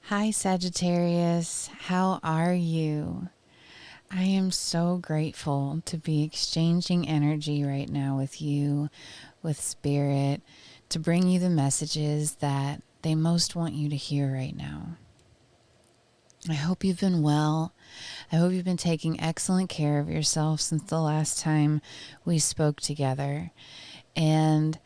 Hi, Sagittarius. How are you? I am so grateful to be exchanging energy right now with you, with Spirit, to bring you the messages that they most want you to hear right now. I hope you've been well. I hope you've been taking excellent care of yourself since the last time we spoke together. And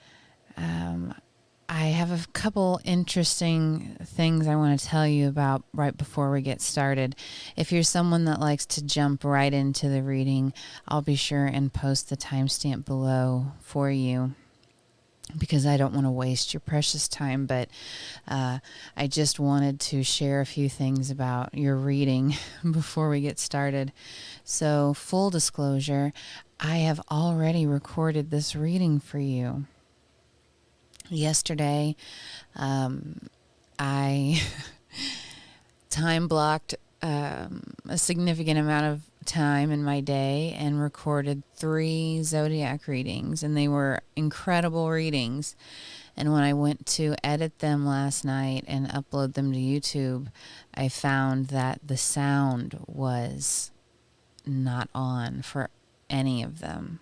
I have a couple interesting things I want to tell you about right before we get started. If you're someone that likes to jump right into the reading, I'll be sure and post the timestamp below for you because I don't want to waste your precious time. But I just wanted to share a few things about your reading before we get started. So, full disclosure, I have already recorded this reading for you. Yesterday, I time blocked a significant amount of time in my day and recorded 3 zodiac readings, and they were incredible readings. And when I went to edit them last night and upload them to YouTube, I found that the sound was not on for any of them.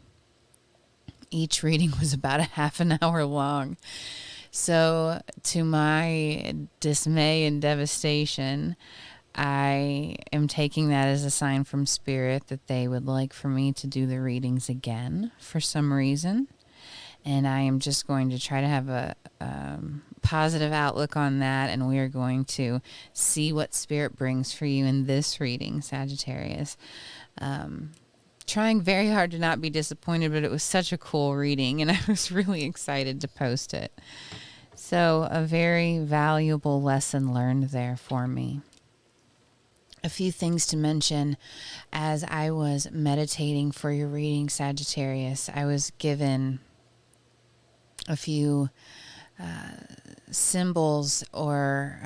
Each reading was about a half an hour long. So, to my dismay and devastation, I am taking that as a sign from Spirit that they would like for me to do the readings again for some reason. And I am just going to try to have a positive outlook on that, and we are going to see what Spirit brings for you in this reading, Sagittarius. Trying very hard to not be disappointed, but it was such a cool reading, and I was really excited to post it. So, a very valuable lesson learned there for me. A few things to mention as I was meditating for your reading, Sagittarius. I was given a few symbols or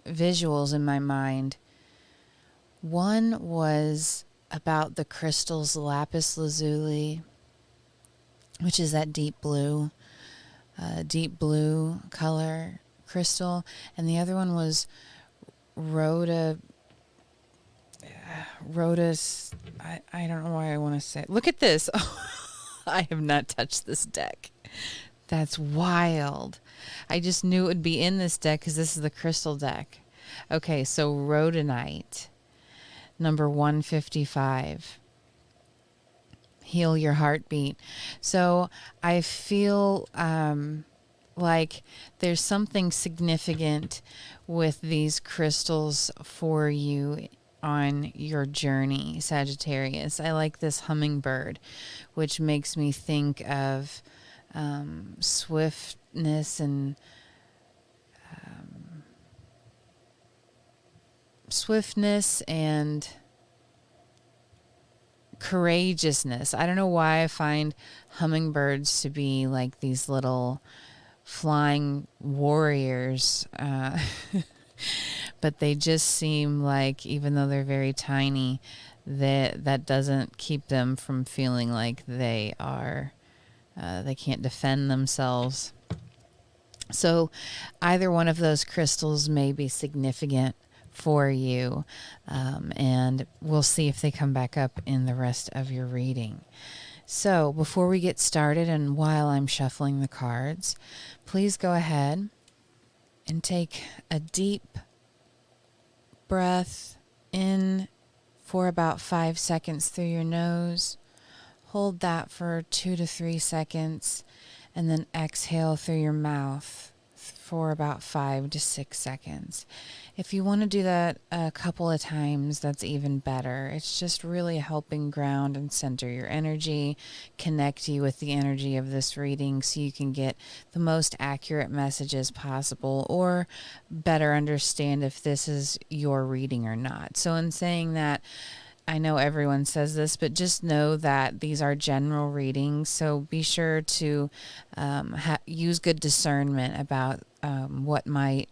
visuals in my mind. One was about the crystals lapis lazuli, which is that deep blue color crystal, and the other one was rhoda. I don't know why I want to say it. Look at this. I have not touched this deck. That's wild. I just knew it would be in this deck because this is the crystal deck. Okay, so rhodonite, number 155. Heal your heartbeat. So I feel like there's something significant with these crystals for you on your journey, Sagittarius. I like this hummingbird, which makes me think of swiftness and courageousness. I don't know why I find hummingbirds to be like these little flying warriors, but they just seem like, even though they're very tiny, that doesn't keep them from feeling like they can't defend themselves. So either one of those crystals may be significant for you, and we'll see if they come back up in the rest of your reading. So before we get started, and while I'm shuffling the cards, please go ahead and take a deep breath in for about 5 seconds through your nose. Hold that for 2 to 3 seconds, and then exhale through your mouth for about 5 to 6 seconds. If you want to do that a couple of times, that's even better. It's just really helping ground and center your energy, connect you with the energy of this reading so you can get the most accurate messages possible, or better understand if this is your reading or not. So in saying that, I know everyone says this, but just know that these are general readings, so be sure to use good discernment about what might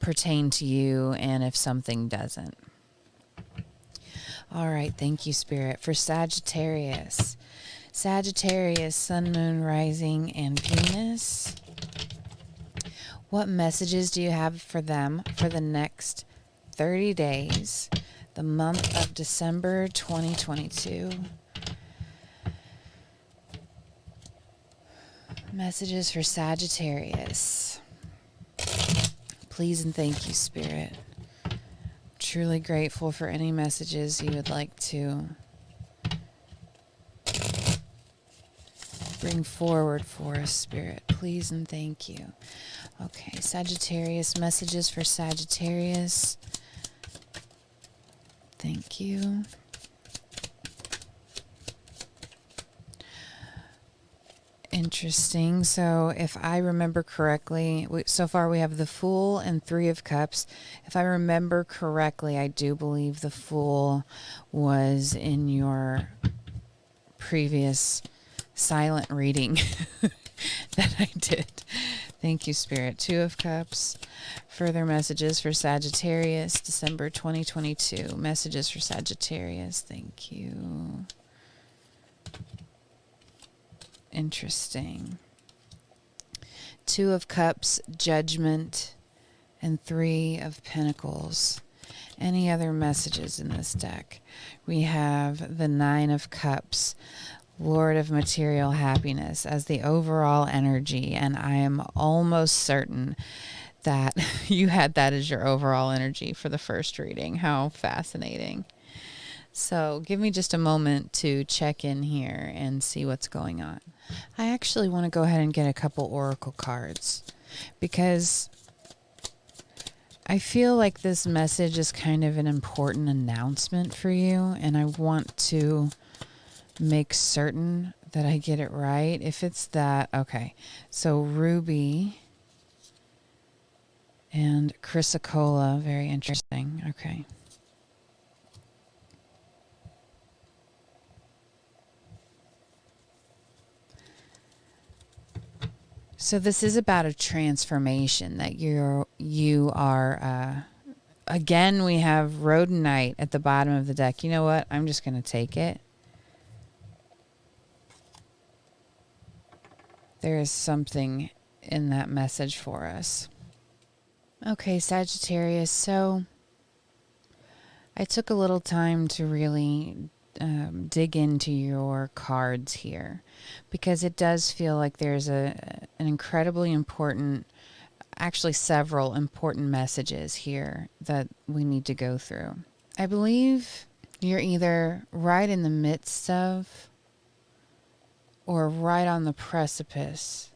pertain to you and if something doesn't. All right, thank you, Spirit. For Sagittarius, Sun, Moon, Rising, and Venus. What messages do you have for them for the next 30 days, the month of December 2022? Messages for Sagittarius. Please and thank you, Spirit. Truly grateful for any messages you would like to bring forward for us, Spirit. Please and thank you. Okay, Sagittarius, messages for Sagittarius. Thank you. Interesting. So if I remember correctly, so far we have the Fool and Three of Cups. If I remember correctly, I do believe the Fool was in your previous silent reading that I did. Thank you, Spirit. Two of Cups. Further messages for Sagittarius, December 2022. Messages for Sagittarius. Thank you. Interesting. Two of Cups, Judgment, and Three of Pentacles. Any other messages in this deck? We have the Nine of Cups, Lord of Material Happiness, as the overall energy, and I am almost certain that you had that as your overall energy for the first reading. How fascinating. So give me just a moment to check in here and see what's going on. I actually want to go ahead and get a couple oracle cards because I feel like this message is kind of an important announcement for you, and I want to make certain that I get it right. If it's that, okay. So Ruby and Chrysocolla, very interesting. Okay. So this is about a transformation that you are, again, we have Rhodonite at the bottom of the deck. You know what? I'm just going to take it. There is something in that message for us. Okay, Sagittarius. So I took a little time to really dig into your cards here because it does feel like there's an incredibly important, actually several important messages here that we need to go through. I believe you're either right in the midst of or right on the precipice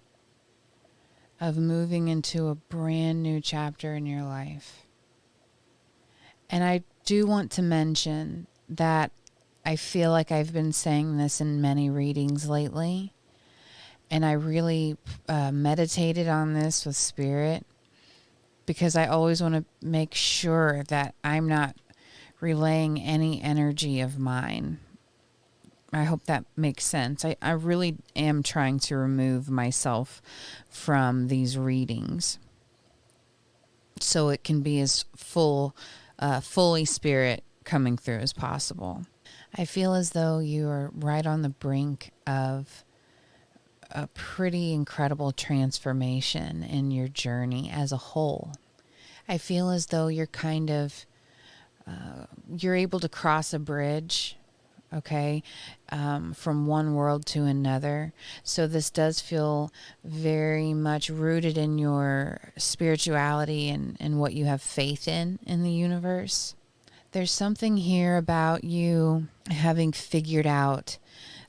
of moving into a brand new chapter in your life. And I do want to mention that I feel like I've been saying this in many readings lately, and I really meditated on this with Spirit because I always want to make sure that I'm not relaying any energy of mine. I hope that makes sense. I really am trying to remove myself from these readings so it can be as fully Spirit coming through as possible. I feel as though you are right on the brink of a pretty incredible transformation in your journey as a whole. I feel as though you're kind of, you're able to cross a bridge, okay, from one world to another. So this does feel very much rooted in your spirituality and what you have faith in the universe. There's something here about you having figured out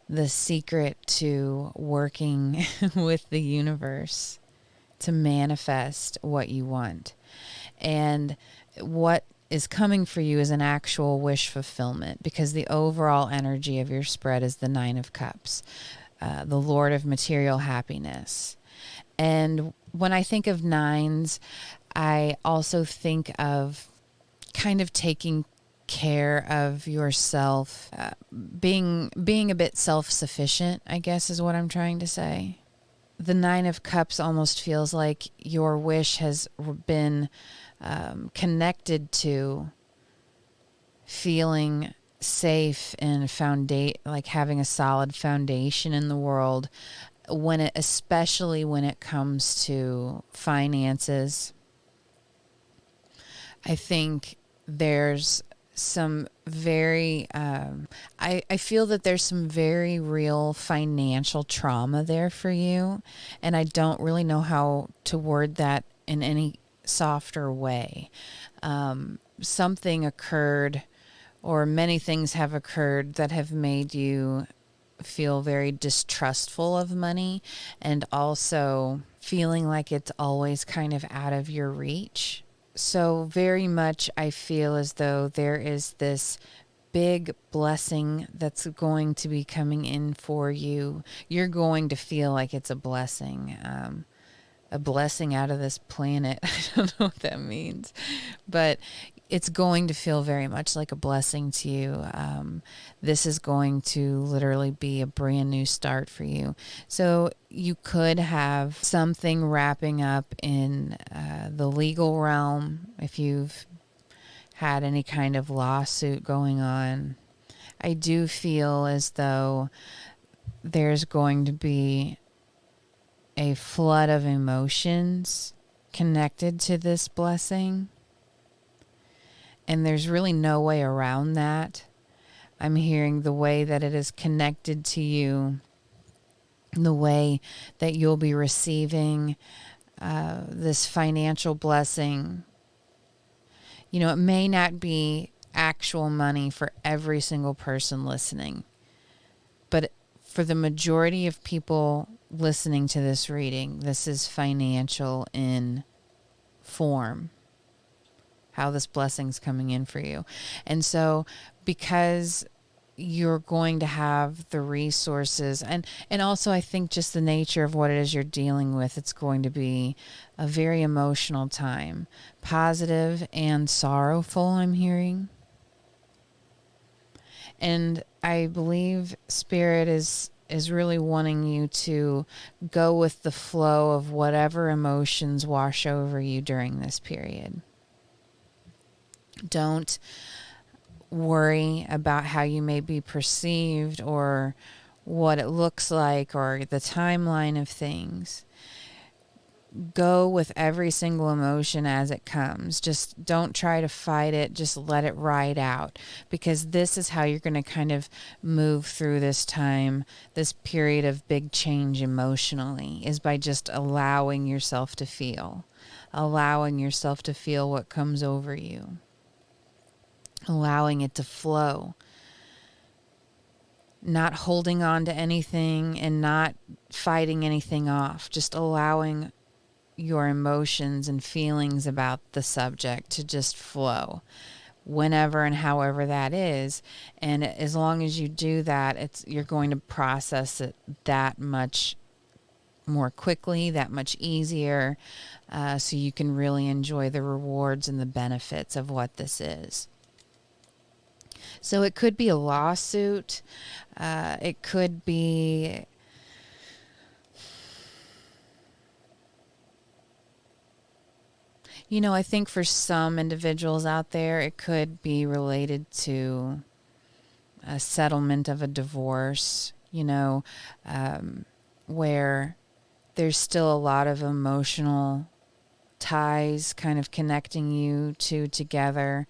the secret to working with the universe to manifest what you want. And what is coming for you is an actual wish fulfillment because the overall energy of your spread is the Nine of Cups, the Lord of Material Happiness. And when I think of nines, I also think of kind of taking care of yourself, being a bit self-sufficient, I guess is what I'm trying to say. The Nine of Cups almost feels like your wish has been connected to feeling safe and like having a solid foundation in the world, especially when it comes to finances, I think there's some very, I feel that there's some very real financial trauma there for you. And I don't really know how to word that in any softer way. Something occurred, or many things have occurred that have made you feel very distrustful of money, and also feeling like it's always kind of out of your reach. So, very much, I feel as though there is this big blessing that's going to be coming in for you. You're going to feel like it's a blessing out of this planet. I don't know what that means, but it's going to feel very much like a blessing to you. This is going to literally be a brand new start for you. So you could have something wrapping up in the legal realm if you've had any kind of lawsuit going on. I do feel as though there's going to be a flood of emotions connected to this blessing. And there's really no way around that. I'm hearing the way that it is connected to you, the way that you'll be receiving this financial blessing. You know, it may not be actual money for every single person listening, but for the majority of people listening to this reading, this is financial in form, how this blessing's coming in for you. And so because you're going to have the resources, and also I think just the nature of what it is you're dealing with, it's going to be a very emotional time, positive and sorrowful, I'm hearing. And I believe Spirit is really wanting you to go with the flow of whatever emotions wash over you during this period. Don't worry about how you may be perceived or what it looks like or the timeline of things. Go with every single emotion as it comes. Just don't try to fight it. Just let it ride out, because this is how you're going to kind of move through this time, this period of big change emotionally, is by just allowing yourself to feel what comes over you, allowing it to flow, not holding on to anything and not fighting anything off, just allowing your emotions and feelings about the subject to just flow whenever and however that is. And as long as you do that, you're going to process it that much more quickly, that much easier, so you can really enjoy the rewards and the benefits of what this is. So it could be a lawsuit. It could be I think for some individuals out there, it could be related to a settlement of a divorce, where there's still a lot of emotional ties kind of connecting you two together.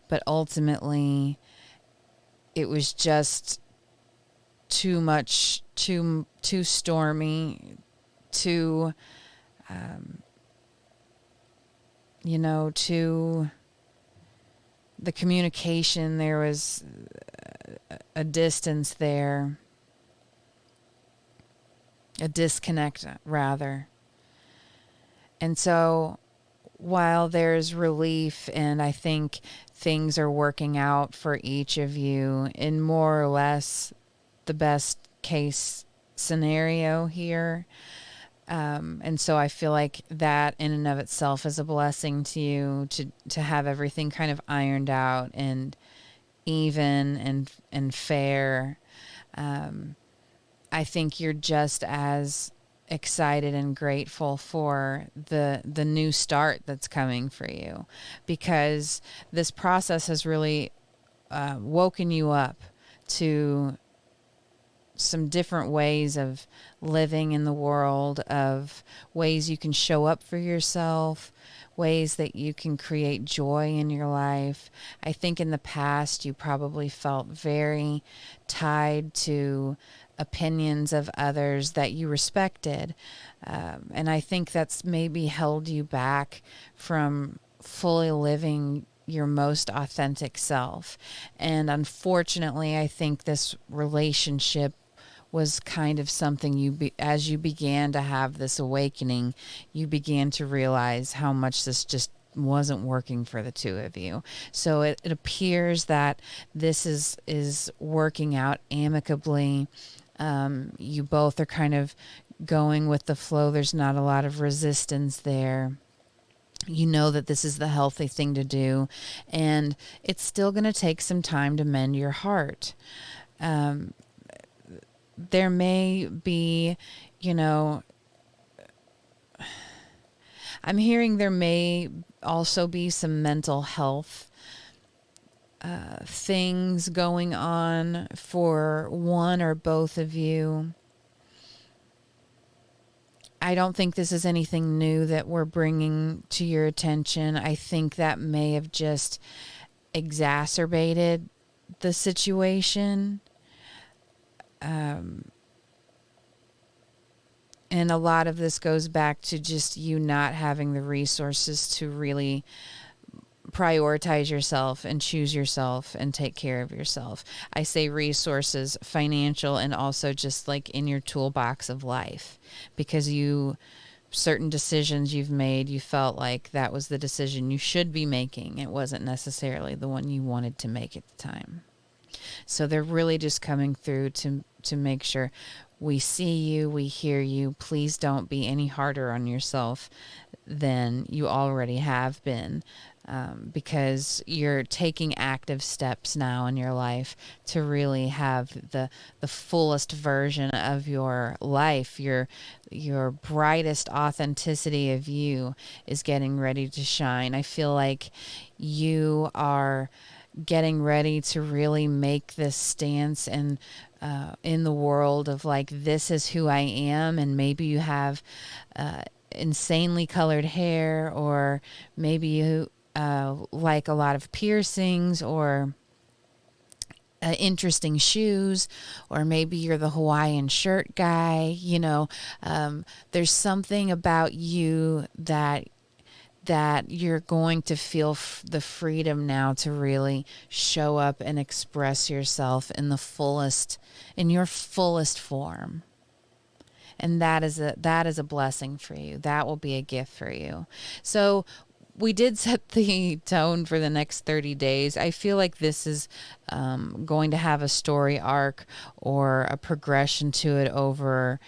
But ultimately, it was just too much, too stormy, too... to the communication, there was a distance there, a disconnect, rather. And so while there's relief, and I think things are working out for each of you in more or less the best case scenario here, and so I feel like that in and of itself is a blessing to you, to have everything kind of ironed out and even and fair. I think you're just as excited and grateful for the new start that's coming for you, because this process has really woken you up to some different ways of living in the world, of ways you can show up for yourself, ways that you can create joy in your life. I think in the past you probably felt very tied to opinions of others that you respected. And I think that's maybe held you back from fully living your most authentic self. And unfortunately, I think this relationship was kind of something as you began to have this awakening, you began to realize how much this just wasn't working for the two of you. So it appears that this is working out amicably. You both are kind of going with the flow. There's not a lot of resistance there. You know that this is the healthy thing to do, and it's still going to take some time to mend your heart. There may be, you know, I'm hearing there may also be some mental health things going on for one or both of you. I don't think this is anything new that we're bringing to your attention. I think that may have just exacerbated the situation. And a lot of this goes back to just you not having the resources to really prioritize yourself and choose yourself and take care of yourself. I say resources, financial, and also just like in your toolbox of life, because certain decisions you've made, you felt like that was the decision you should be making. It wasn't necessarily the one you wanted to make at the time. So they're really just coming through to make sure we see you, we hear you. Please don't be any harder on yourself than you already have been, because you're taking active steps now in your life to really have the fullest version of your life. Your brightest authenticity of you is getting ready to shine. I feel like you are getting ready to really make this stance and in the world of like, this is who I am. And maybe you have insanely colored hair, or maybe you like a lot of piercings, or interesting shoes, or maybe you're the Hawaiian shirt guy. There's something about you that you're going to feel the freedom now to really show up and express yourself in your fullest form. And that is a blessing for you. That will be a gift for you. So we did set the tone for the next 30 days. I feel like this is going to have a story arc or a progression to it over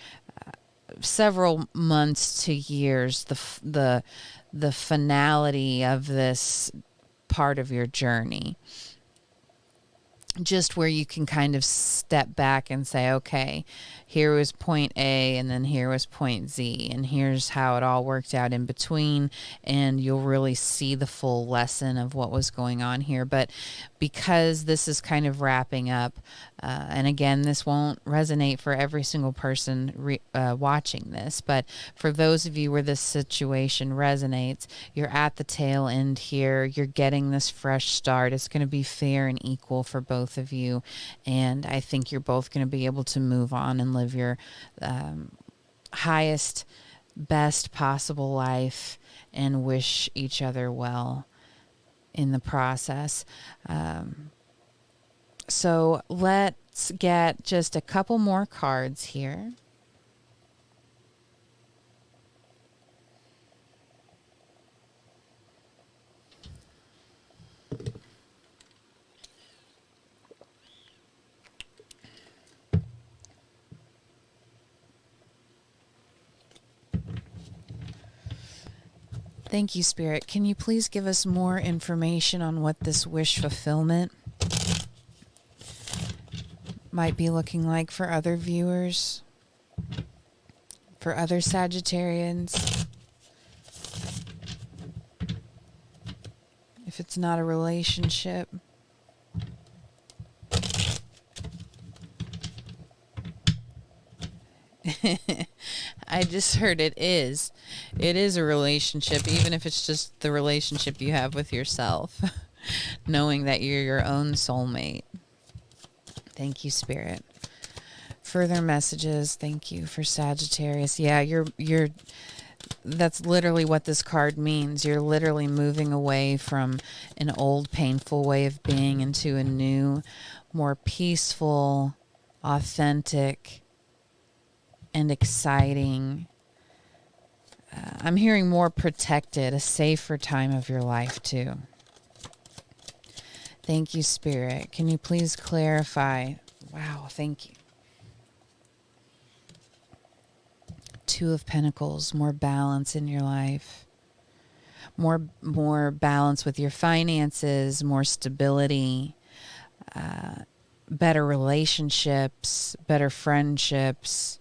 several months to years. The finality of this part of your journey, just where you can kind of step back and say, okay, here was point A, and then here was point Z, and here's how it all worked out in between, and you'll really see the full lesson of what was going on here. But because this is kind of wrapping up, and again, this won't resonate for every single person watching this, but for those of you where this situation resonates, you're at the tail end here. You're getting this fresh start. It's going to be fair and equal for both of you, and I think you're both going to be able to move on and live your highest, best possible life, and wish each other well in the process. So let's get just a couple more cards here. Thank you, Spirit. Can you please give us more information on what this wish fulfillment might be looking like for other viewers, for other Sagittarians? If it's not a relationship. I just heard it is. It is a relationship, even if it's just the relationship you have with yourself, knowing that you're your own soulmate. Thank you, Spirit. Further messages. Thank you for Sagittarius. Yeah, you're that's literally what this card means. You're literally moving away from an old painful way of being into a new, more peaceful, authentic, and exciting. I'm hearing more protected, a safer time of your life too. Thank you, Spirit. Can you please clarify? Wow, thank you. Two of Pentacles, more balance in your life. More balance with your finances, more stability, better relationships, better friendships.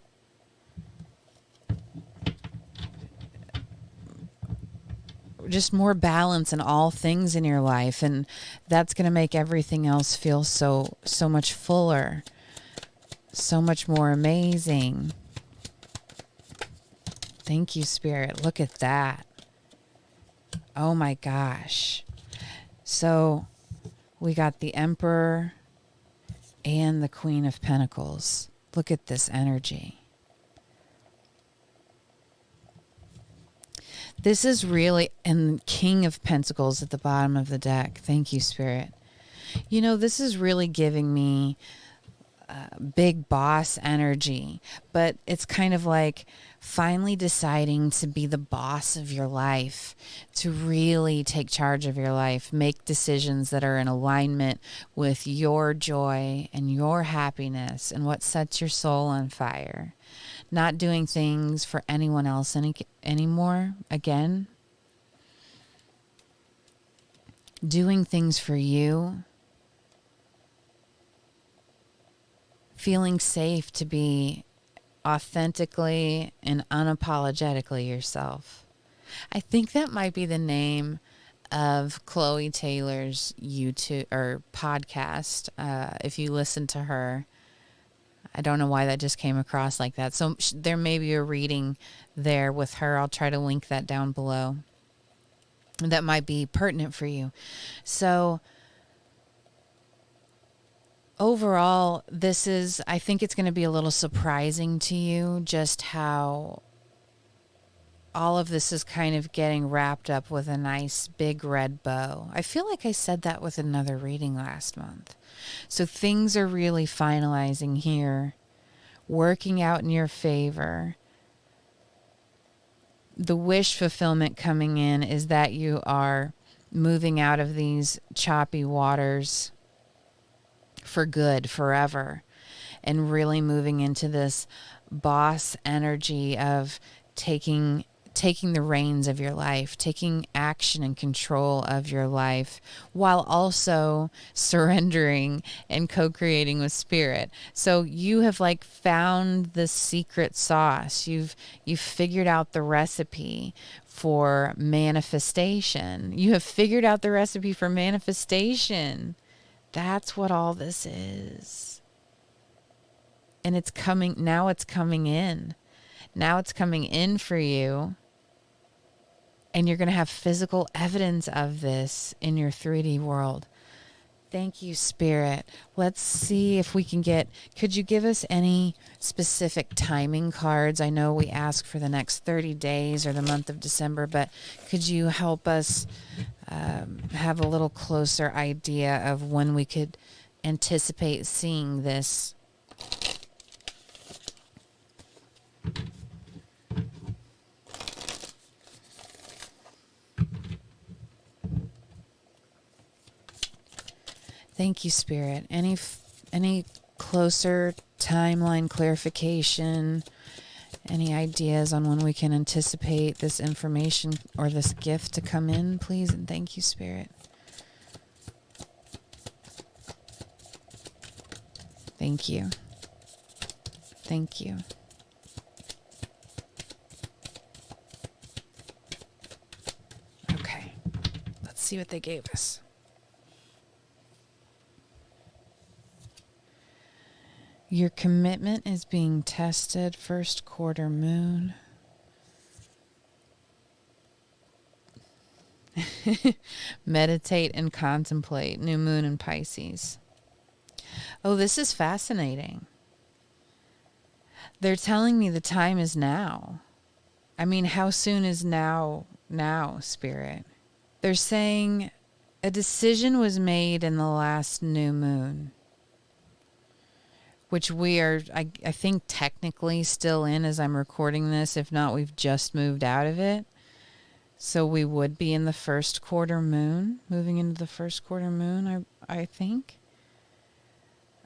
Just more balance in all things in your life, and that's going to make everything else feel so much fuller, so much more amazing. Thank you, Spirit. Look at that. Oh my gosh. So we got the Emperor and the Queen of Pentacles. Look at this energy. This is really, and King of Pentacles at the bottom of the deck. Thank you, Spirit. You know, this is really giving me big boss energy, but it's kind of like finally deciding to be the boss of your life, to really take charge of your life, make decisions that are in alignment with your joy and your happiness and what sets your soul on fire. Not doing things for anyone else anymore. Again, doing things for you. Feeling safe to be authentically and unapologetically yourself. I think that might be the name of Chloe Taylor's YouTube or podcast. If you listen to her, I don't know why that just came across like that. So there may be a reading there with her. I'll try to link that down below. That might be pertinent for you. So overall, I think it's going to be a little surprising to you just how all of this is kind of getting wrapped up with a nice big red bow. I feel like I said that with another reading last month. So things are really finalizing here, working out in your favor. The wish fulfillment coming in is that you are moving out of these choppy waters for good, forever, and really moving into this boss energy of taking the reins of your life, taking action and control of your life, while also surrendering and co-creating with Spirit. So you have like found the secret sauce. You've figured out the recipe for manifestation. You have figured out the recipe for manifestation. That's what all this is. And it's coming in. Now it's coming in for you. And you're going to have physical evidence of this in your 3D world. Thank you, Spirit. Let's see if we can could you give us any specific timing cards? I know we ask for the next 30 days or the month of December, but could you help us have a little closer idea of when we could anticipate seeing this? Thank you, Spirit. Any closer timeline clarification? Any ideas on when we can anticipate this information or this gift to come in, please? And thank you, Spirit. Thank you. Thank you. Okay. Let's see what they gave us. Your commitment is being tested, first quarter moon. Meditate and contemplate, new moon in Pisces. Oh, this is fascinating. They're telling me the time is now. I mean, how soon is now, Spirit? They're saying a decision was made in the last new moon, which we are, I think, technically still in as I'm recording this. If not, we've just moved out of it. So we would be in the first quarter moon, moving into the first quarter moon, I think.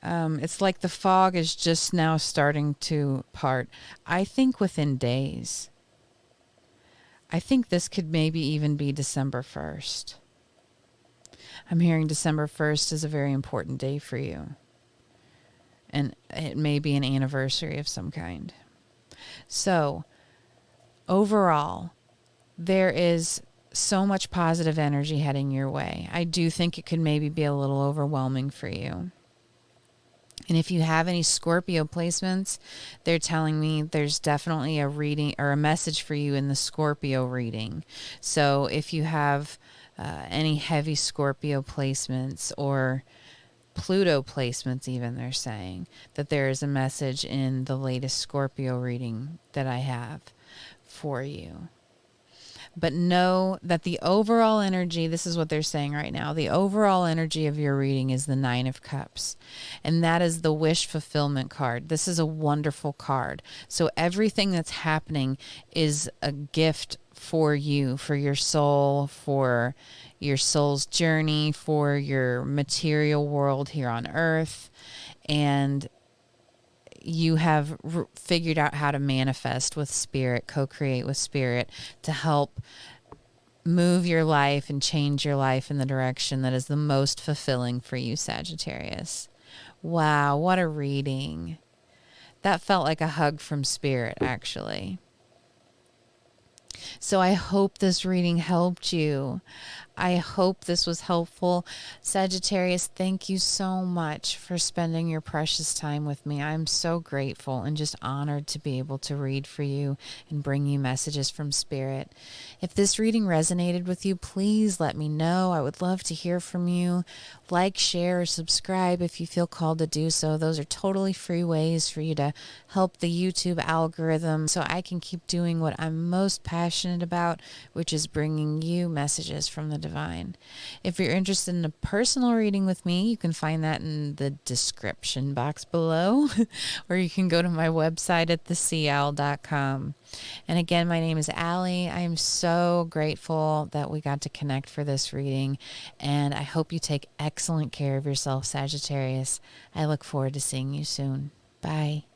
It's like the fog is just now starting to part. I think within days. I think this could maybe even be December 1st. I'm hearing December 1st is a very important day for you. And it may be an anniversary of some kind. So, overall, there is so much positive energy heading your way. I do think it could maybe be a little overwhelming for you. And if you have any Scorpio placements, they're telling me there's definitely a reading or a message for you in the Scorpio reading. So if you have any heavy Scorpio placements or Pluto placements even, they're saying that there is a message in the latest Scorpio reading that I have for you. But know that the overall energy, this is what they're saying right now, the overall energy of your reading is the Nine of Cups. And that is the wish fulfillment card. This is a wonderful card. So everything that's happening is a gift for you, for your soul, for your soul's journey, for your material world here on earth. And you have figured out how to manifest with spirit, co-create with spirit to help move your life and change your life in the direction that is the most fulfilling for you, Sagittarius. Wow, what a reading. That felt like a hug from spirit, actually. So I hope this reading helped you. I hope this was helpful. Sagittarius, thank you so much for spending your precious time with me. I'm so grateful and just honored to be able to read for you and bring you messages from Spirit. If this reading resonated with you, please let me know. I would love to hear from you. Like, share, or subscribe if you feel called to do so. Those are totally free ways for you to help the YouTube algorithm so I can keep doing what I'm most passionate about, which is bringing you messages from the divine. If you're interested in a personal reading with me, you can find that in the description box below, or you can go to my website at theseaowl.com. And again, my name is Allie. I am so grateful that we got to connect for this reading, and I hope you take excellent care of yourself, Sagittarius. I look forward to seeing you soon. Bye.